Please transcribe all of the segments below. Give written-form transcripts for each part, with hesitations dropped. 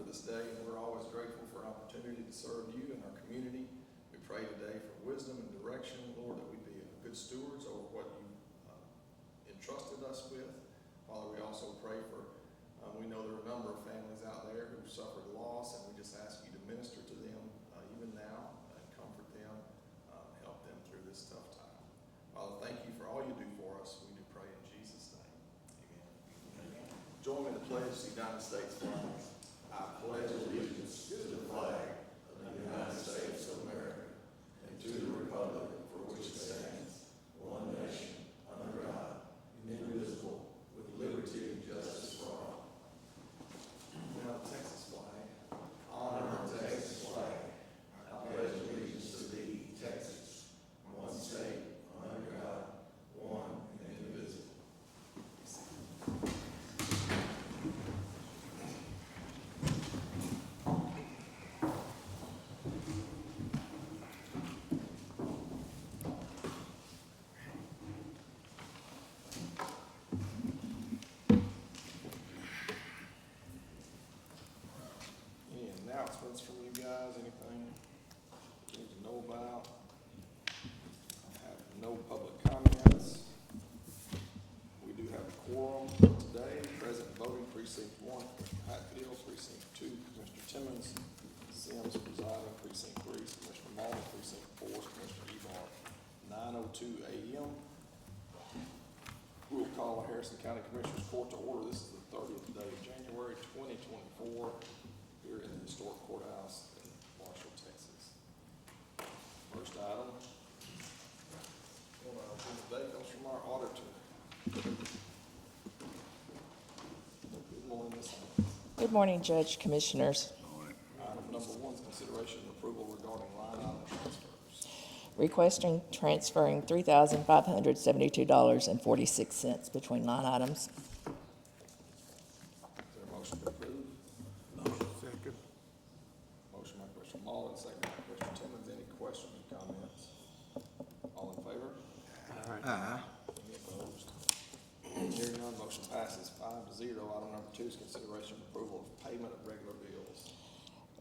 for this day, and we're always grateful for an opportunity to serve you and our community. We pray today for wisdom and direction, Lord, that we be good stewards over what you entrusted us with. Father, we also pray for, we know there are a number of families out there who've suffered loss, and we just ask you to minister to them even now and comfort them, help them through this tough time. Father, thank you for all you do for us. We do pray in Jesus' name. Amen. Join me in the pledge to the United States flag. I pledge allegiance to the flag of the United States of America and to the republic for which it stands, one nation, under God, indivisible, with liberty and justice for all. Now the Texas flag. Honor the Texas flag. I pledge allegiance to thee, Texas, one state, under God, one and indivisible. Any announcements from you guys? Anything you need to know about? I have no public comments. We do have a quorum today. Present voting, precinct 1, Commissioner Hatfield, precinct 2, Commissioner Timmons, Sims presiding, precinct 3, Commissioner Malden, precinct 4, Commissioner Ebar. 9:02 a.m. We'll call the Harrison County Commissioners Court to order. This is the 30th day of January 2024 here in the historic courthouse in Marshall, Texas. First item on our agenda today comes from our auditor. Good morning, Ms. Haynes. Good morning, Judge, Commissioners. Item number 1 is consideration and approval regarding line item transfers. Requesting transferring $3,572.46 between line items. Is there a motion to approve? Motion. Second. Motion by Commissioner Malden, second by Commissioner Timmons. Any questions or comments? All in favor? Aye. Any opposed? Hearing none, motion passes 5-0. Item number 2 is consideration and approval of payment of regular bills.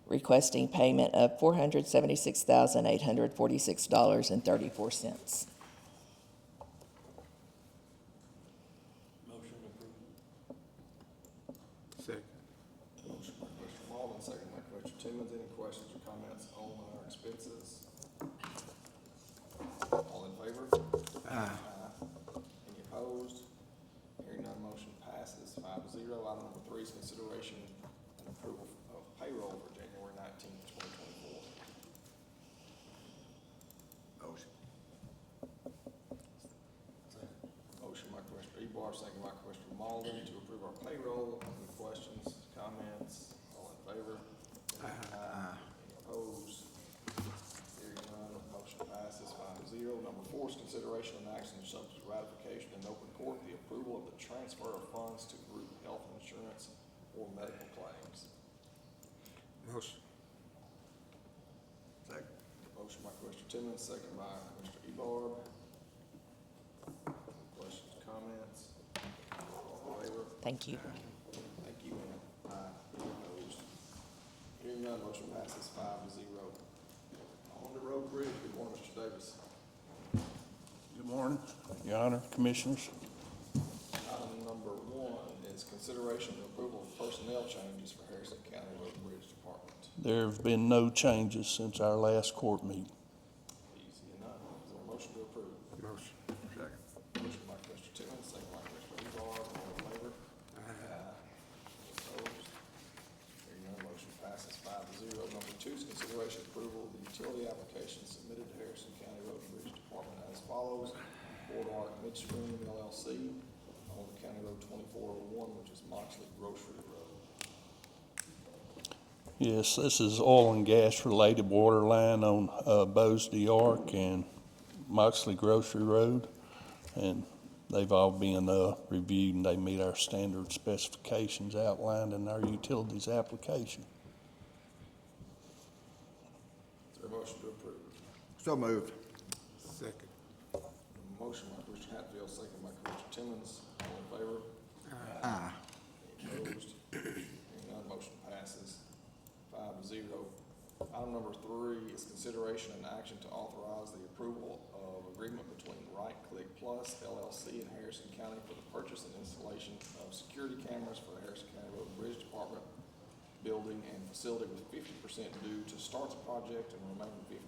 Requesting payment of $476,846.34. Motion approved. Second. Motion by Commissioner Malden, second by Commissioner Timmons. Any questions or comments on our expenses? All in favor? Aye. Any opposed? Hearing none, motion passes 5-0. Item number 3 is consideration and approval of payroll for January 19th, 2024. Motion. Motion by Commissioner Ebar, second by Commissioner Malden to approve our payroll. Any questions, comments? All in favor? Aye. Any opposed? Hearing none, motion passes 5-0. Number 4 is consideration and action subject to ratification in open court, the approval of the transfer of funds to group health insurance or medical claims. Motion. Second. Motion by Commissioner Timmons, second by Commissioner Ebar. Questions, comments? All in favor? Thank you. Thank you, ma'am. Aye. Any opposed? Hearing none, motion passes 5-0. On the road bridge, good morning, Mr. Davis. Good morning, Your Honor, Commissioners. Item number 1 is consideration and approval of personnel changes for Harrison County Road Bridge Department. There have been no changes since our last court meeting. Easy enough. Is there a motion to approve? Motion. Second. Motion by Commissioner Timmons, second by Commissioner Ebar. All in favor? Aye. Any opposed? Hearing none, motion passes 5-0. Number 2 is consideration and approval of the utility application submitted to Harrison County Road and Bridge Department as follows. Fort Ark Midstream LLC on the County Road 2401, which is Moxley Grocery Road. Yes, this is oil and gas related water line on Bosedy Ark and Moxley Grocery Road. And they've all been reviewed and they meet our standard specifications outlined in our utilities application. Is there a motion to approve? So moved. Second. Motion by Commissioner Hatfield, second by Commissioner Timmons. All in favor? Aye. Any opposed? Hearing none, motion passes Item number 3 is consideration and action to authorize the approval of agreement between Right Click Plus LLC and Harrison County for the purchase and installation of security cameras for the Harrison County Road and Bridge Department building and facility with 50% due to start the project and remaining 50%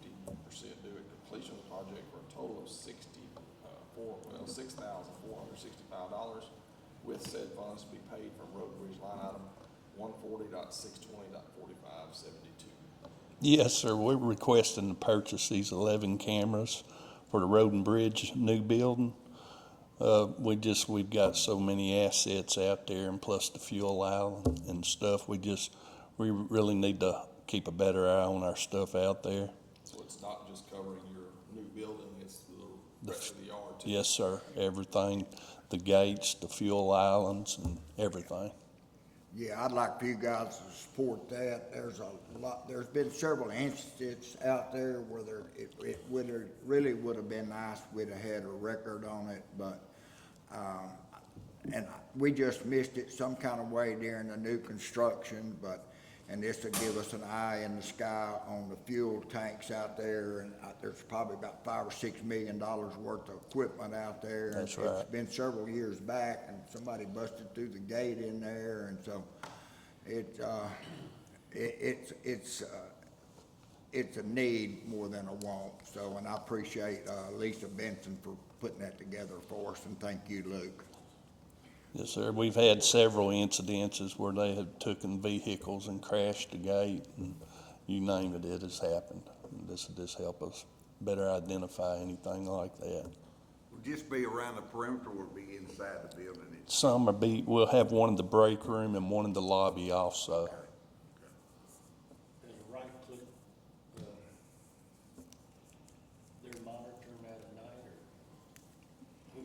due at completion of the project for a total of $6,465, with said funds to be paid from road and bridge line item 140.620.4572. Yes, sir, we're requesting to purchase these 11 cameras for the road and bridge new building. We've got so many assets out there, and plus the fuel island and stuff, we really need to keep a better eye on our stuff out there. So it's not just covering your new building, it's the rest of the yard too? Yes, sir, everything, the gates, the fuel islands, and everything. Yeah, I'd like for you guys to support that. There's been several instances out there where really would have been nice if we'd have had a record on it, but, and we just missed it some kind of way during the new construction, and this will give us an eye in the sky on the fuel tanks out there, and there's probably about $5 or $6 million worth of equipment out there. That's It's right. been several years back, and somebody busted through the gate in there, and so it's a need more than a want. So, and I appreciate Lisa Benson for putting that together for us, and thank you, Luke. Yes, sir, we've had several incidences where they have taken vehicles and crashed the gate, and you name it, it has happened. This will just help us better identify anything like that. Will just be around the perimeter or be inside the building? Some we'll have one in the break room and one in the lobby also. There's a right click, they're monitoring that at night, or who,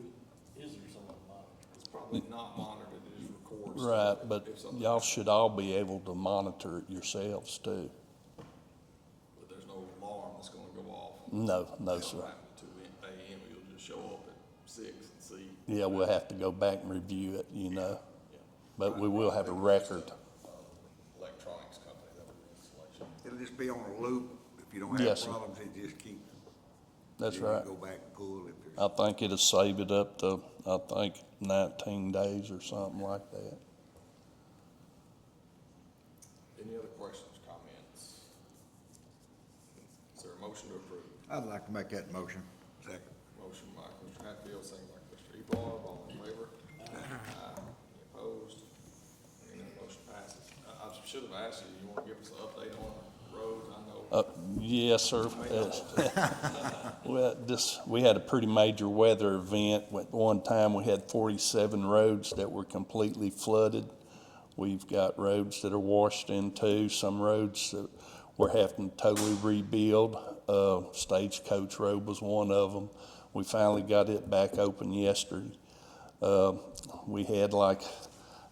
is there someone monitoring? It's probably not monitored, it just records. Right, but If something- y'all should all be able to monitor it yourselves too. But there's no alarm that's gonna go off. No, sir. Right at 2 a.m., you'll just show up at 6 and see. Yeah, we'll have to go back and review it, Yeah. but we will have a record. Electronics company that will do installation. It'll just be on a loop. If you don't Yes, have sir. problems, it just keeps. That's then you right. Go back and pull if there's. I think it'll save it up to, 19 days or something like that. Any other questions, comments? Is there a motion to approve? I'd like to make that motion. Second. Motion by Mr. Hatfield, second by Mr. Ebar, all in favor? Aye. Any opposed? Any other motion passes. I should have asked you wanna give us an update on the roads? I know. Yes, sir. Well, we had a pretty major weather event. At one time, we had 47 roads that were completely flooded. We've got roads that are washed into, some roads that we're having to totally rebuild. Stagecoach Road was one of them. We finally got it back open yesterday. We had like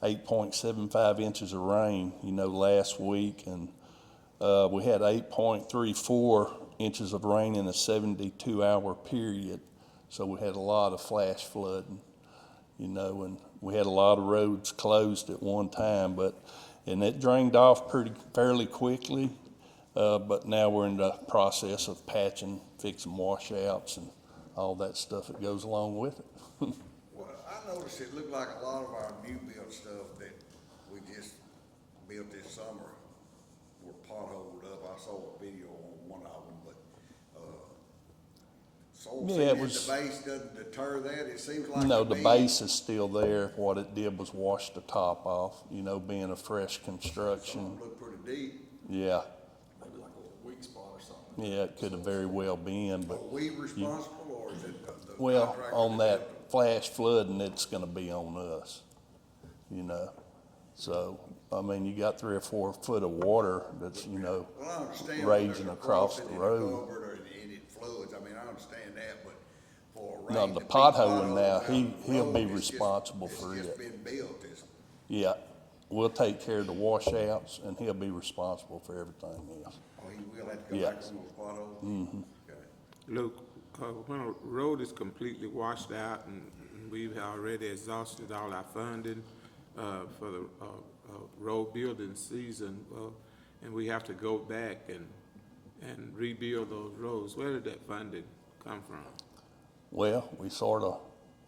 8.75 inches of rain, last week, and we had 8.34 inches of rain in a 72-hour period. So we had a lot of flash flooding, and we had a lot of roads closed at one time, and it drained off fairly quickly. But now we're in the process of patching, fixing washouts, and all that stuff that goes along with it. Well, I noticed it looked like a lot of our new build stuff that we just built this summer were potholed up. I saw a video on one of them, but, soil Yeah, seeding it at was- the base doesn't deter that. It seems like. No, to the me- base is still there. What it did was wash the top off, being a fresh construction. Looked pretty deep. Yeah, Maybe like a little weak spot or something. yeah, it could have very well been, Are but, we responsible or is it the well, contractor on that that flash flooding, it's gonna be on us, So, you got 3 or 4 foot of water that's, Well, I understand. when raging there's a across crossing the and a road. culvert or and it floods. I understand that, but for a No, rain the to be potholing potholed now, down the he'll be road, it's just- responsible for It's it. just been built, it's, Yeah, we'll take care of the washouts, and he'll be responsible for everything else. oh, he will have to go back Yes. on those potholes? Okay. Luke, when a road is completely washed out and we've already exhausted all our funding for the road building season, and we have to go back and and rebuild those roads. Where did that funding come from? Well, we sort of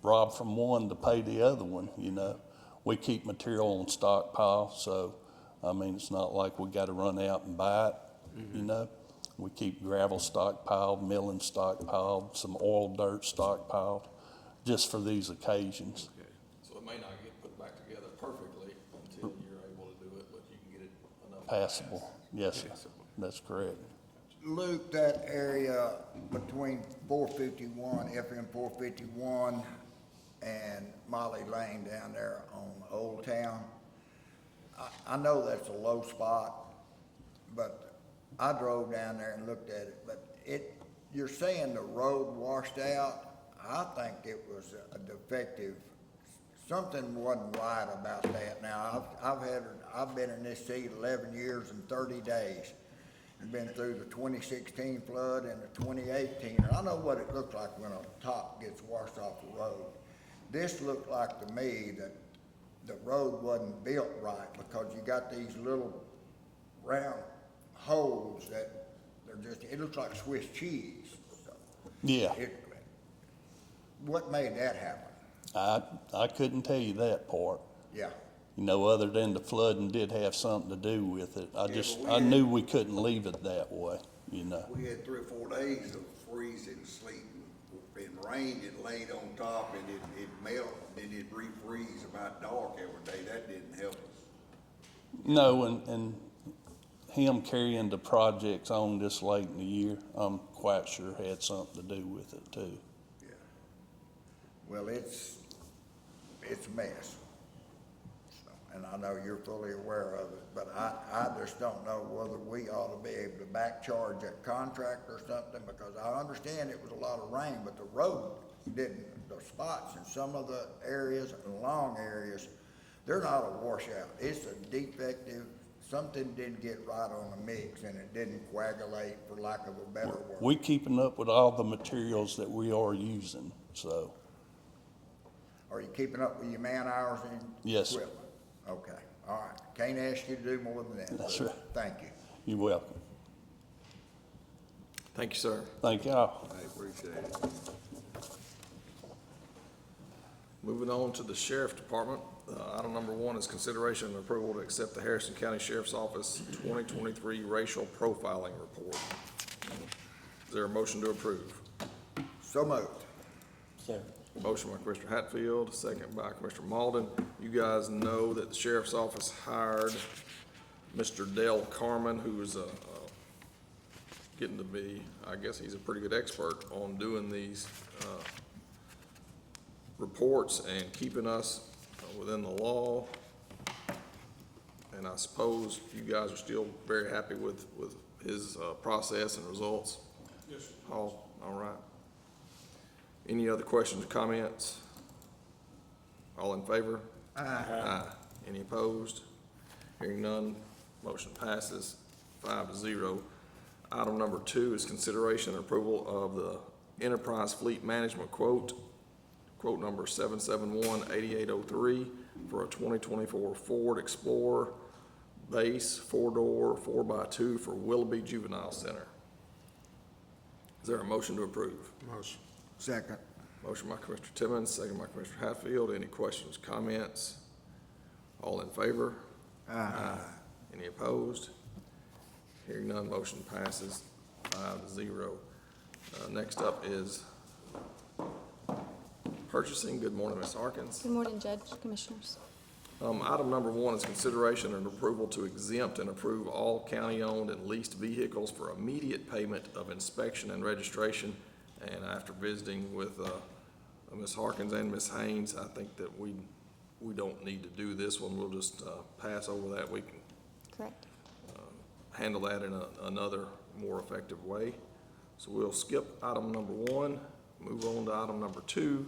rob from one to pay the other one, you know. We keep material on stockpile, so, I mean, it's not like we gotta run out and buy it, you know. We keep gravel stockpiled, milling stockpiled, some oil dirt stockpiled, just for these occasions. So it may not get put back together perfectly until you're able to do it, but you can get it enough. Passable, yes, sir. Passable. That's correct. Luke, that area between 451, FM 451 and Molly Lane down there on Old Town, I know that's a low spot, but I drove down there and looked at it, but you're saying the road washed out? I think it was a defective, something wasn't right about that. Now, I've been in this seat 11 years and 30 days. I've been through the 2016 flood and the 2018, and I know what it looks like when a top gets washed off the road. This looked like to me that the road wasn't built right, because you got these little round holes that it looks like Swiss cheese. So Yeah, what made that happen? I couldn't tell you that part. Yeah, You know, other than the flooding did have something to do with it. but I knew we couldn't leave it that way, you know. We had 3 or 4 days of freezing, sleeting, and rain that laid on top, and it melted, then it refreeze about dark every day. That didn't help us. No, and him carrying the projects on this late in the year, I'm quite sure had something to do with it too. Yeah. well, it's a mess. So, and I know you're fully aware of it, but I just don't know whether we ought to be able to back charge that contract or something, because I understand it was a lot of rain, but the road didn't, the spots in some of the areas and long areas, they're not a washout. It's a defective, something didn't get right on the mix and it didn't coagulate, for lack of a better word. We keeping up with all the materials that we are using, so, Are you keeping up with your man hours and Yes, sir. equipment? Okay, all right. Can't ask you to do more than that. That's but right. Thank you. you're welcome. Thank you, sir. Thank y'all. I appreciate it. Moving on to the Sheriff Department, item number 1 is consideration and approval to accept the Harrison County Sheriff's Office 2023 Racial Profiling Report. Is there a motion to approve? So moved. Second. Motion by Commissioner Hatfield, second by Commissioner Malden. You guys know that the Sheriff's Office hired Mr. Dale Carmen, who is getting to be, I guess he's a pretty good expert on doing these reports and keeping us within the law. And I suppose you guys are still very happy with his process and results? Yes, sir. All right. Any other questions or comments? All in favor? Aye. Any opposed? Hearing none, motion passes 5-0. Item number 2 is consideration and approval of the Enterprise Fleet Management quote number 771-8803 for a 2024 Ford Explorer base 4-door 4x2 for Willoughby Juvenile Center. Is there a motion to approve? Motion. Second. Motion by Commissioner Timmons, second by Commissioner Hatfield. Any questions, comments? All in favor? Aye. Any opposed? Hearing none, motion passes 5-0. Next up is purchasing. Good morning, Ms. Harkins. Good morning, Judge, Commissioners. Item number 1 is consideration and approval to exempt and approve all county-owned and leased vehicles for immediate payment of inspection and registration. And after visiting with Ms. Harkins and Ms. Haynes, I think that we don't need to do this one. We'll just pass over that. We can Correct. handle that in another more effective way. So we'll skip item number 1, move on to item number 2.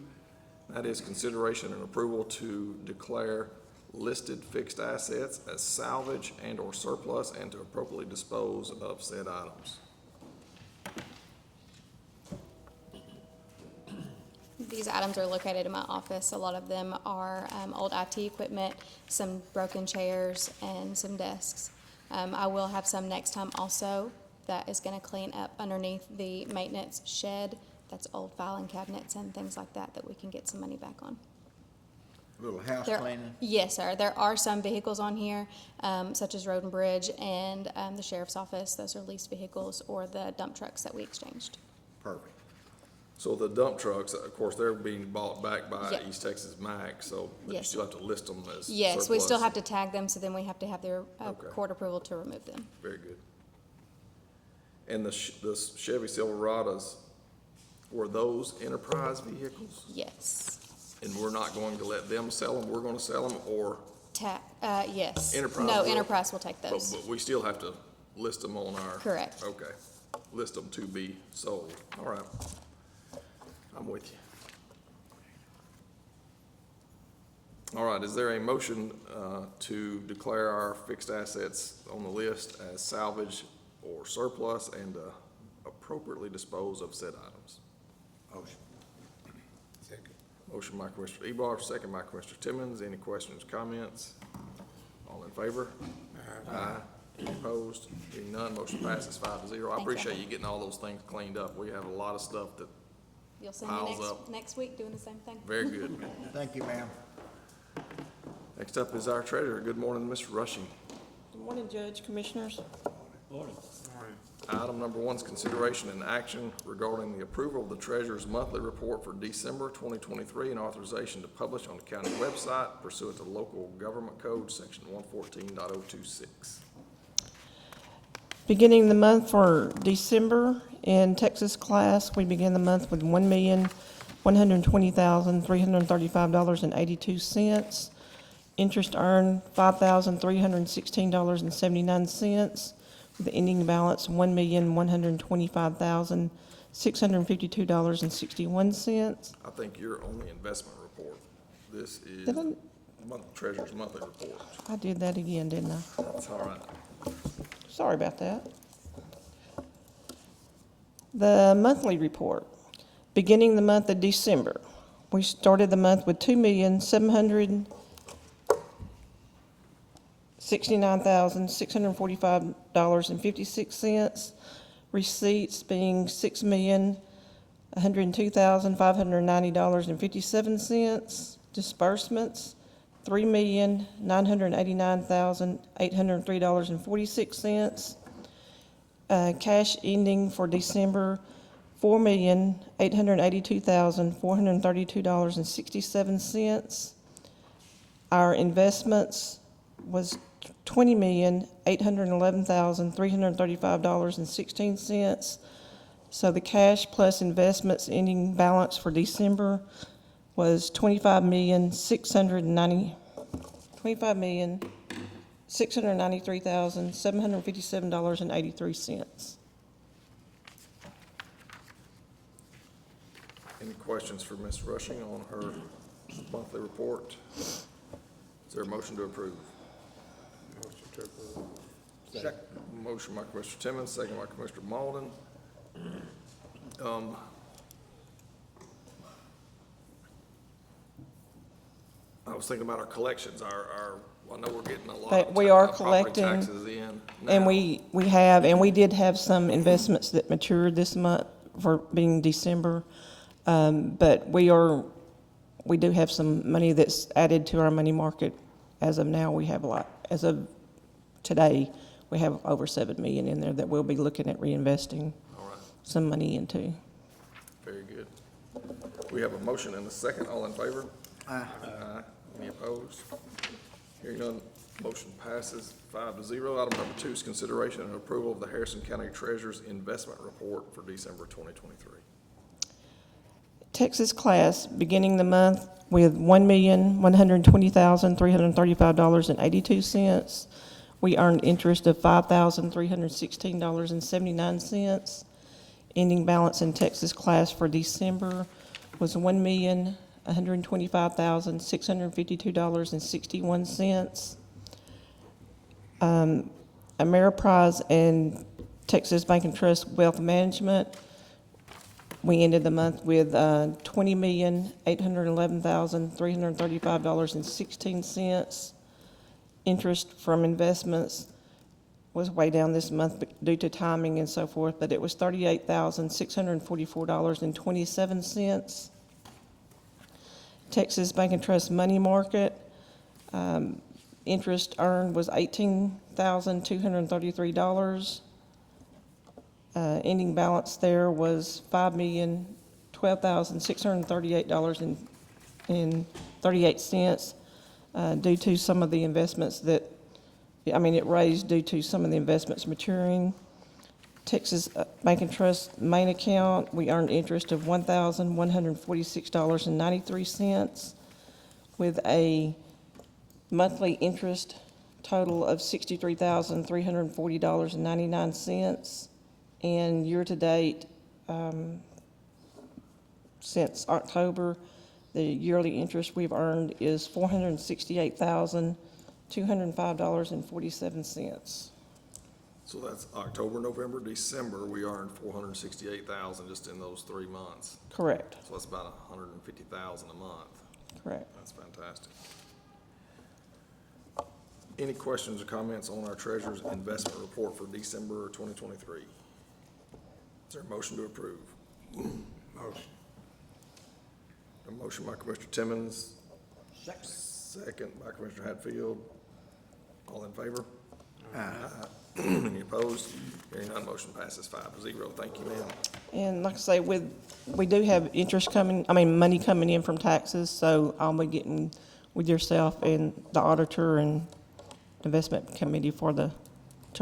That is consideration and approval to declare listed fixed assets as salvage and or surplus and to appropriately dispose of said items. These items are located in my office. A lot of them are old IT equipment, some broken chairs, and some desks. I will have some next time also, that is gonna clean up underneath the maintenance shed. That's old filing cabinets and things like that that we can get some money back on. Little house There- cleaning. Yes, sir. There are some vehicles on here, such as Road and Bridge and the sheriff's office. Those are leased vehicles, or the dump trucks that we exchanged. Perfect. So the dump trucks, of course, they're being bought back by Yep. East Texas Mac, so but you Yes. still have to list them as Yes, we still surplus. have to tag them, so then we have to have their Okay. court approval to remove them. Very good. And the Chevy Silverados, were those enterprise vehicles? Yes. And we're not going to let them sell them, we're gonna sell them, or, Yes. Enterprise No, will. Enterprise will take but, those. but we still have to list them on our? Correct. Okay. List them to be sold. All right. I'm with you. All right, is there a motion to declare our fixed assets on the list as salvage or surplus and appropriately dispose of said items? Motion. Second. Motion by Commissioner Ebar, second by Commissioner Timmons. Any questions, comments? All in favor? Aye. Any opposed? Being none, motion passes 5-0. I Thank you. appreciate you getting all those things cleaned up. We have a lot of stuff that, You'll see me Piles up. next week doing the same thing. very good. Thank you, ma'am. Next up is our treasurer. Good morning, Ms. Rushing. Good morning, Judge, Commissioners. Morning. Item number 1 is consideration and action regarding the approval of the treasurer's monthly report for December 2023 and authorization to publish on the county website pursuant to local government code, section 114.026. Beginning the month for December in Texas class, we begin the month with $1,120,335.82. Interest earned $5,316.79, with the ending balance $1,125,652.61. I think you're on the investment report. This is Did I- treasurer's monthly report. I did that again, didn't I? That's all right. Sorry about that. The monthly report, beginning the month of December, we started the month with $2,769,645.56. Receipts being $6,102,590.57. Disbursements, $3,989,803.46. Cash ending for December, $4,882,432.67. Our investments was $20,811,335.16. So the cash plus investments ending balance for December was $25,693,757.83. Any questions for Ms. Rushing on her monthly report? Is there a motion to approve? Motion to approve. Second. Motion by Commissioner Timmons, second by Commissioner Malden. I was thinking about our collections, I know we're getting a lot But of we are property collecting, taxes in And now. we did have some investments that matured this month for being December. But we do have some money that's added to our money market. As of now, we have a lot. As of today, we have over $7 million in there that we'll be looking at reinvesting All right, some money into. very good. We have a motion and a second, all in favor? Aye. Aye. Any opposed? Hearing none, motion passes 5-0. Item number 2 is consideration and approval of the Harrison County Treasurer's investment report for December 2023. Texas class, beginning the month with $1,120,335.82. We earned interest of $5,316.79. Ending balance in Texas class for December was $1,125,652.61. Ameriprise and Texas Bank and Trust Wealth Management, we ended the month with $20,811,335.16. Interest from investments was way down this month due to timing and so forth, but it was $38,644.27. Texas Bank and Trust Money Market, interest earned was $18,233. Ending balance there was $5,012,638.38, due to some of the investments that, it raised due to some of the investments maturing. Texas Bank and Trust main account, we earned interest of $1,146.93 with a monthly interest total of $63,340.99. And year-to-date, since October, the yearly interest we've earned is $468,205.47. So that's October, November, December, we earned $468,000 just in those 3 months. Correct, So that's about $150,000 a month. correct. That's fantastic. Any questions or comments on our treasurer's investment report for December 2023? Is there a motion to approve? Motion. A motion by Commissioner Timmons. Second by Commissioner Hatfield. All in favor? Any opposed? Hearing none, motion passes 5-0. Thank you, ma'am. And like I say, we do have money coming in from taxes, so I'll be getting with yourself and the auditor and investment committee to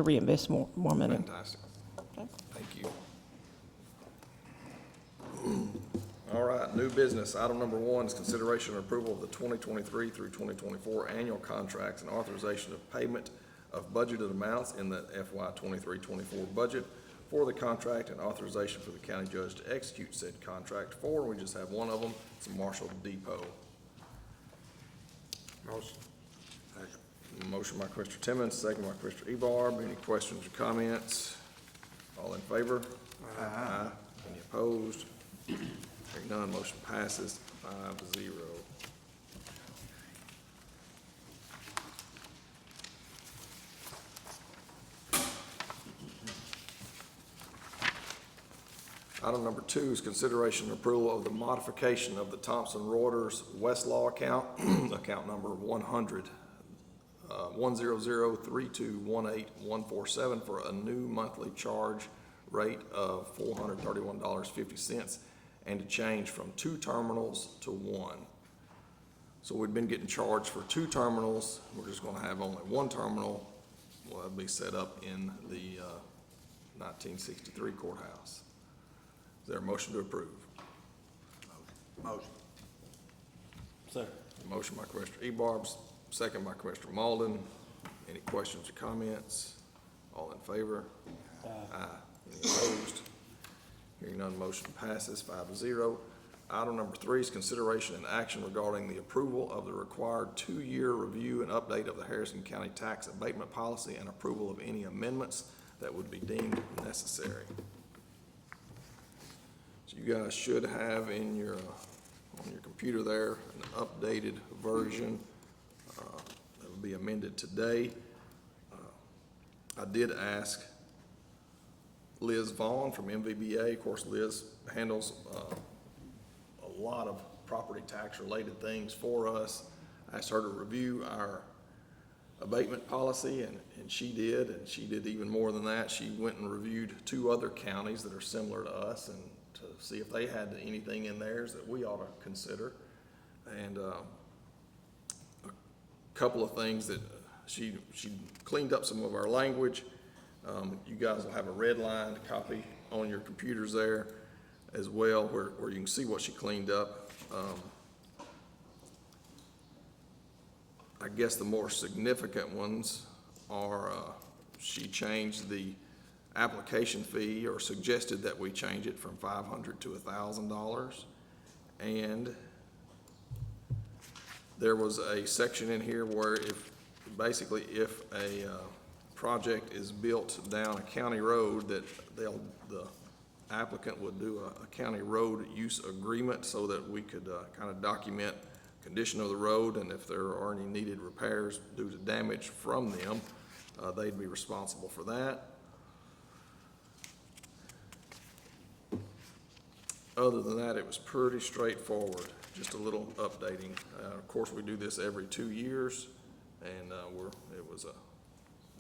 reinvest more money. Fantastic. Thank you. All right, new business. Item number 1 is consideration and approval of the 2023 through 2024 annual contracts and authorization of payment of budgeted amounts in the FY 23-24 budget for the contract and authorization for the county judge to execute said contract for. We just have one of them. It's a Marshall Depot. Motion. Motion by Commissioner Timmons, second by Commissioner Ebarb. Any questions or comments? All in favor? Aye. Any opposed? Hearing none, motion passes 5-0. Item number 2 is consideration and approval of the modification of the Thomson Reuters Westlaw account, account number 100-100-3218-147 for a new monthly charge rate of $431.50 and to change from 2 terminals to 1. So we've been getting charged for 2 terminals. We're just going to have only 1 terminal. Well, that'll be set up in the 1963 courthouse. Is there a motion to approve? Motion. Second. Motion by Commissioner Ebarb, second by Commissioner Malden. Any questions or comments? All in favor? Aye. Any opposed? Hearing none, motion passes 5-0. Item number 3 is consideration and action regarding the approval of the required 2-year review and update of the Harrison County tax abatement policy and approval of any amendments that would be deemed necessary. So you guys should have in your, on your computer there, an updated version that will be amended today. I did ask Liz Vaughn from MVBA. Of course, Liz handles a lot of property tax related things for us. I asked her to review our abatement policy, and she did even more than that. She went and reviewed 2 other counties that are similar to us and to see if they had anything in theirs that we ought to consider. And a couple of things that she cleaned up some of our language. You guys will have a red-lined copy on your computers there as well, where you can see what she cleaned up. I guess the more significant ones are, she changed the application fee, or suggested that we change it from $500 to $1,000. And there was a section in here where if a project is built down a county road, that the applicant would do a county road use agreement so that we could kind of document condition of the road, and if there are any needed repairs due to damage from them, they'd be responsible for that. Other than that, it was pretty straightforward, just a little updating. Of course, we do this every 2 years, and it was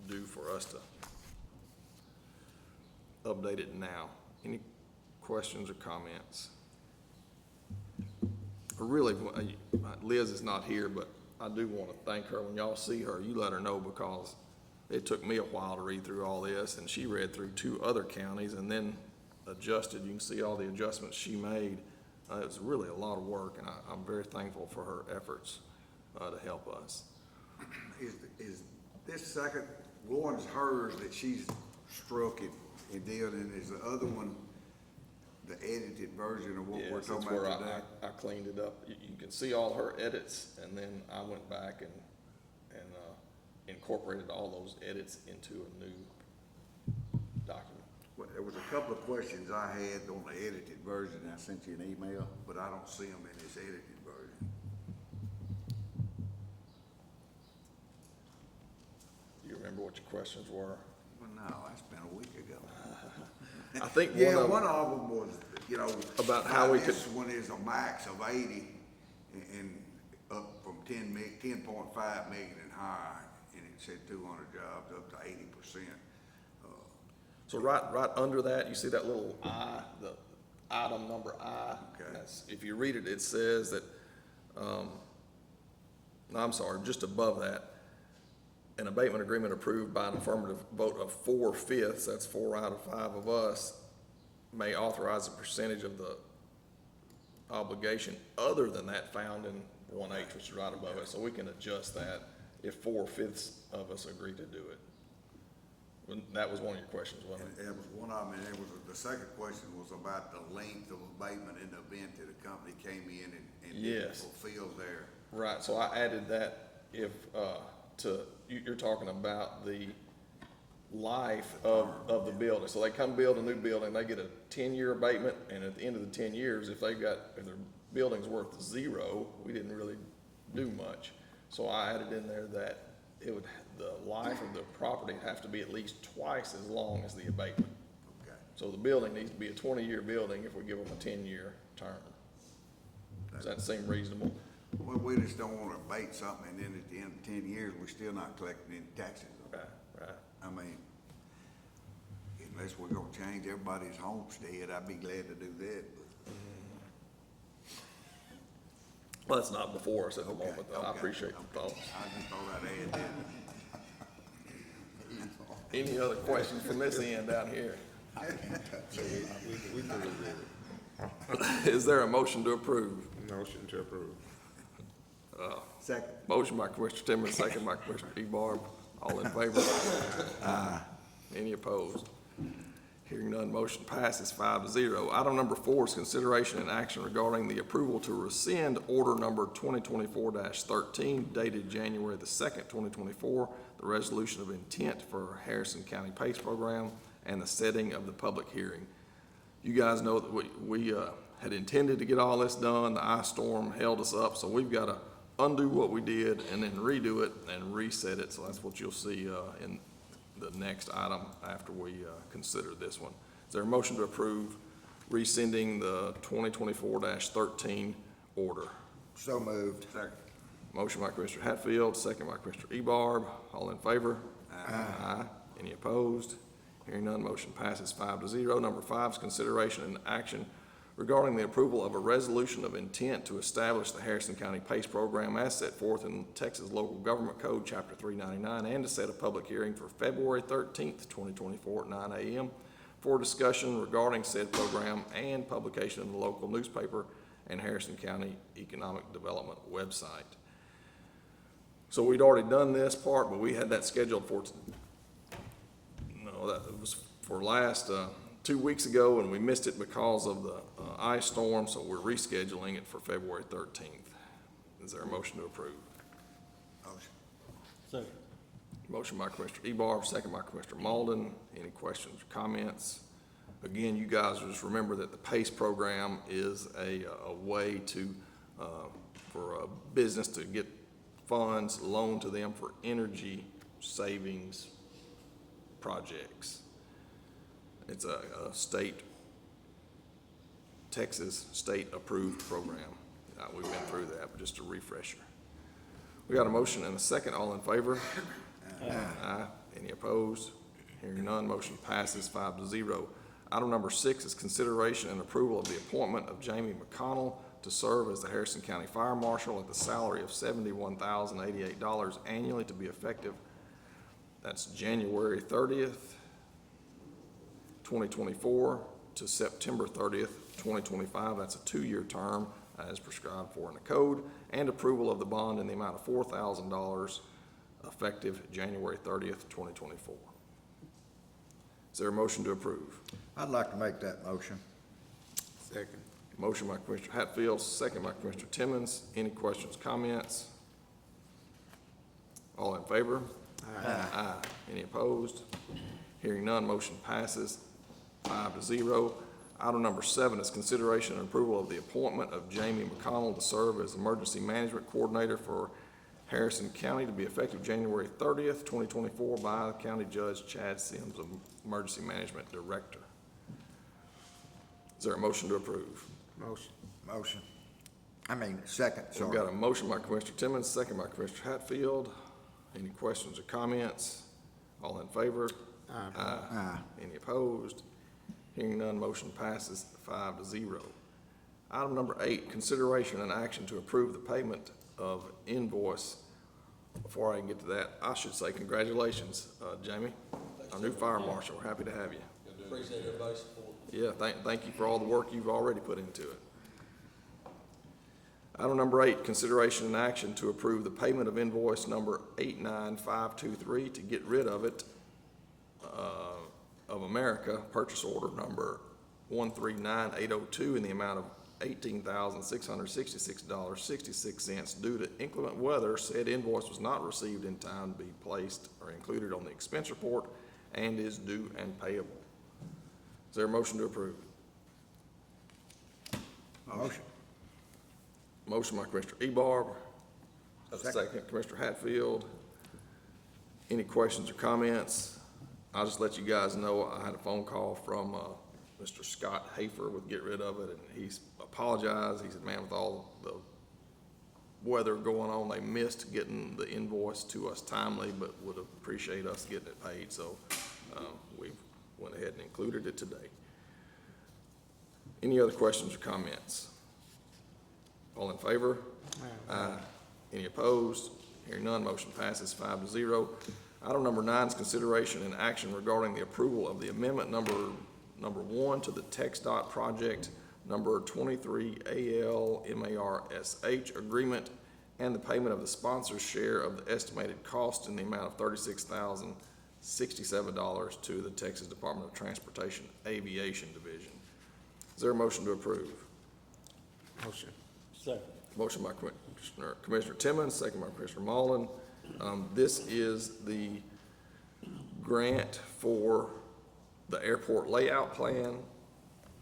due for us to update it now. Any questions or comments? Really, Liz is not here, but I do want to thank her. When y'all see her, you let her know, because it took me a while to read through all this, and she read through 2 other counties and then adjusted. You can see all the adjustments she made. It was really a lot of work, and I'm very thankful for her efforts to help us. Is this second one's hers that she's struck it and did, and is the other one the edited version of what we're Yes, talking that's where about today? I cleaned it up. You can see all her edits, and then I went back and incorporated all those edits into a new document. Well, there was a couple of questions I had on the edited version. I sent you an email, but I don't see them in this edited version. Do you remember what your questions were? Well, no, that's been a week ago. I think Yeah, one one of, of them was, About how we This one is a max of 80 and up from 10.5 million and higher, and it said 200 jobs up to 80%. so right under that, you see that little I, the item number I? Okay. If you read it, it says that, no, I'm sorry, just above that, an abatement agreement approved by an affirmative vote of 4/5, that's 4 out of 5 of us, may authorize a percentage of the obligation other than that found in 1H, which is right above it. So we can adjust that if 4/5 of us agree to do it. That was one of your questions, wasn't it? And it was one of them, and the second question was about the length of abatement in the event that a company came in and didn't Yes. fulfill their. Right, so I added that if, you're talking about the life of the building. So they come build a new building, they get a 10-year abatement, and at the end of the 10 years, if their building's worth 0, we didn't really do much. So I added in there that the life of the property would have to be at least twice as long as the abatement. Okay. So the building needs to be a 20-year building if we give them a 10-year term. Does that seem reasonable? Well, we just don't wanna abate something, and then at the end of 10 years, we're still not collecting any taxes on it. Right. I mean, unless we're gonna change everybody's homestead, I'd be glad to do that, but. Well, that's not before us at the Okay, moment, though. I okay, appreciate the okay. thoughts. I just thought I'd add that. Any other questions from this end down here? Is there a motion to approve? Motion to approve. Second. Motion by Commissioner Timmons, second by Commissioner Ebarb. All in favor? Any opposed? Hearing none, motion passes 5-0. Item number 4 is consideration and action regarding the approval to rescind order number 2024-13 dated January the 2nd, 2024, the resolution of intent for Harrison County PACE program and the setting of the public hearing. You guys know that we had intended to get all this done. The ice storm held us up, so we've got to undo what we did and then redo it and reset it. So that's what you'll see in the next item after we consider this one. Is there a motion to approve rescinding the 2024-13 order? So moved. Second. Motion by Commissioner Hatfield, second by Commissioner Ebarb. All in favor? Aye. Any opposed? Hearing none, motion passes 5-0. Number 5 is consideration and action regarding the approval of a resolution of intent to establish the Harrison County PACE program as set forth in Texas Local Government Code, Chapter 399, and to set a public hearing for February 13th, 2024 at 9 a.m. for discussion regarding said program and publication in the local newspaper and Harrison County Economic Development website. So we'd already done this part, but we had that scheduled for, that was for last 2 weeks ago, and we missed it because of the ice storm, so we're rescheduling it for February 13th. Is there a motion to approve? Motion. Second. Motion by Commissioner Ebarb, second by Commissioner Malden. Any questions or comments? Again, you guys just remember that the PACE program is a way to, for a business to get funds loaned to them for energy savings projects. It's a Texas state-approved program. We've been through that, but just a refresher. We got a motion and a second. All in favor? Aye. Any opposed? Hearing none, motion passes 5-0. Item number 6 is consideration and approval of the appointment of Jamie McConnell to serve as the Harrison County Fire Marshal at the salary of $71,088 annually to be effective. That's January 30th, 2024 to September 30th, 2025. That's a 2-year term as prescribed for in the code, and approval of the bond in the amount of $4,000 effective January 30th, 2024. Is there a motion to approve? I'd like to make that motion. Second. Motion by Commissioner Hatfield, second by Commissioner Timmons. Any questions, comments? All in favor? Aye. Any opposed? Hearing none, motion passes 5-0. Item number 7 is consideration and approval of the appointment of Jamie McConnell to serve as Emergency Management Coordinator for Harrison County to be effective January 30th, 2024 by County Judge Chad Sims, Emergency Management Director. Is there a motion to approve? Motion. Second, So we've sorry. got a motion by Commissioner Timmons, second by Commissioner Hatfield. Any questions or comments? All in favor? Aye. Any opposed? Hearing none, motion passes 5-0. Item number 8, consideration and action to approve the payment of invoice. Before I can get to that, I should say congratulations, Jamie, our new fire marshal. We're happy to have you. Appreciate everybody's support. Yeah, thank you for all the work you've already put into it. Item number 8, consideration and action to approve the payment of invoice number 89523 to get rid of it, of America, purchase order number 139802 in the amount of $18,666.66 due to inclement weather. Said invoice was not received in time to be placed or included on the expense report and is due and payable. Is there a motion to approve? Motion. Motion by Commissioner Ebarb. Second. Second, Commissioner Hatfield. Any questions or comments? I'll just let you guys know, I had a phone call from Mr. Scott Hafer with Get Rid of It, and he's apologized. He said, man, with all the weather going on, they missed getting the invoice to us timely, but would appreciate us getting it paid. So we went ahead and included it today. Any other questions or comments? All in favor? Aye. Any opposed? Hearing none, motion passes 5-0. Item number 9 is consideration and action regarding the approval of the amendment number 1 to the TxDOT project number 23 ALMARSH agreement and the payment of the sponsor's share of the estimated cost in the amount of $36,067 to the Texas Department of Transportation Aviation Division. Is there a motion to approve? Motion. Second. Motion by Commissioner Timmons, second by Commissioner Mullen. This is the grant for the airport layout plan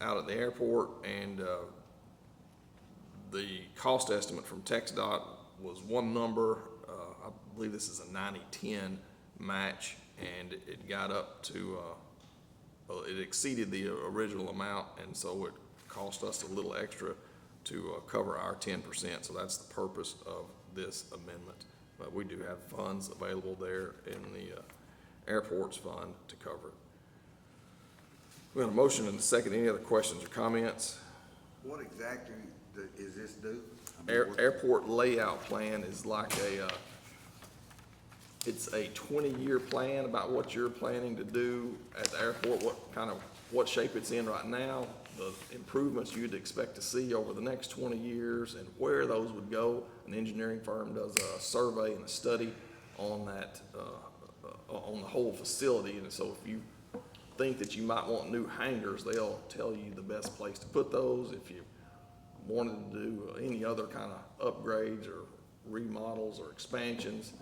out at the airport, and the cost estimate from TxDOT was one number. I believe this is a 90-10 match, and it got up to, well, it exceeded the original amount, and so it cost us a little extra to cover our 10%. So that's the purpose of this amendment. But we do have funds available there in the airports fund to cover it. We have a motion and a second. Any other questions or comments? What exactly is this do? Airport layout plan is like it's a 20-year plan about what you're planning to do at the airport, what shape it's in right now, the improvements you'd expect to see over the next 20 years, and where those would go. An engineering firm does a survey and a study on that, on the whole facility, and so if you think that you might want new hangars, they'll tell you the best place to put those. If you wanted to do any other kind of upgrades or remodels or expansions,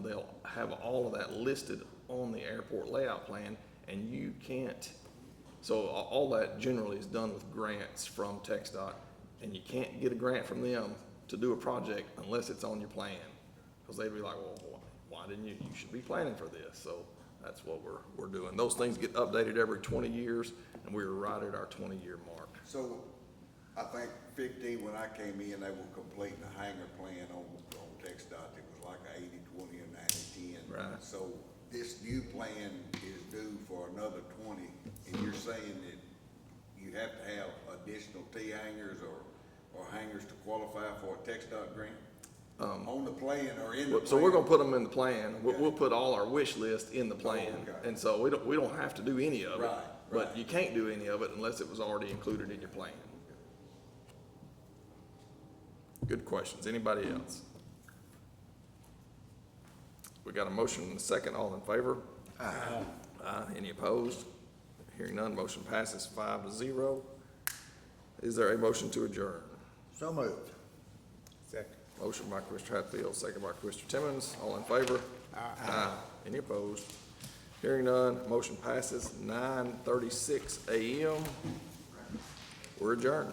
they'll have all of that listed on the airport layout plan, and you can't. So all that generally is done with grants from TxDOT, and you can't get a grant from them to do a project unless it's on your plan, because they'd be like, well, why didn't you? You should be planning for this. So That's what we're doing. Those things get updated every 20 years, and we were right at our 20-year mark. So, I think 15, when I came in, they were completing a hangar plan on TxDOT. It was like a 80-20 and 90-10. Right. So, this new plan is due for another 20, and you're saying that you have to have additional T-hangers or hangers to qualify for a TxDOT grant? On the plan or in the plan? So we're gonna put them in the plan. We'll put all our wish list in the plan. okay. And so we don't have to do any of it. Right, But right. you can't do any of it unless it was already included in your plan. Good questions. Anybody else? We got a motion and a second. All in favor? Aye. Aye. Any opposed? Hearing none, motion passes 5-0. Is there a motion to adjourn? So moved. Motion by Commissioner Hatfield, second by Commissioner Timmons. All in favor? Aye. Any opposed? Hearing none, motion passes. 9:36 a.m. We're adjourned.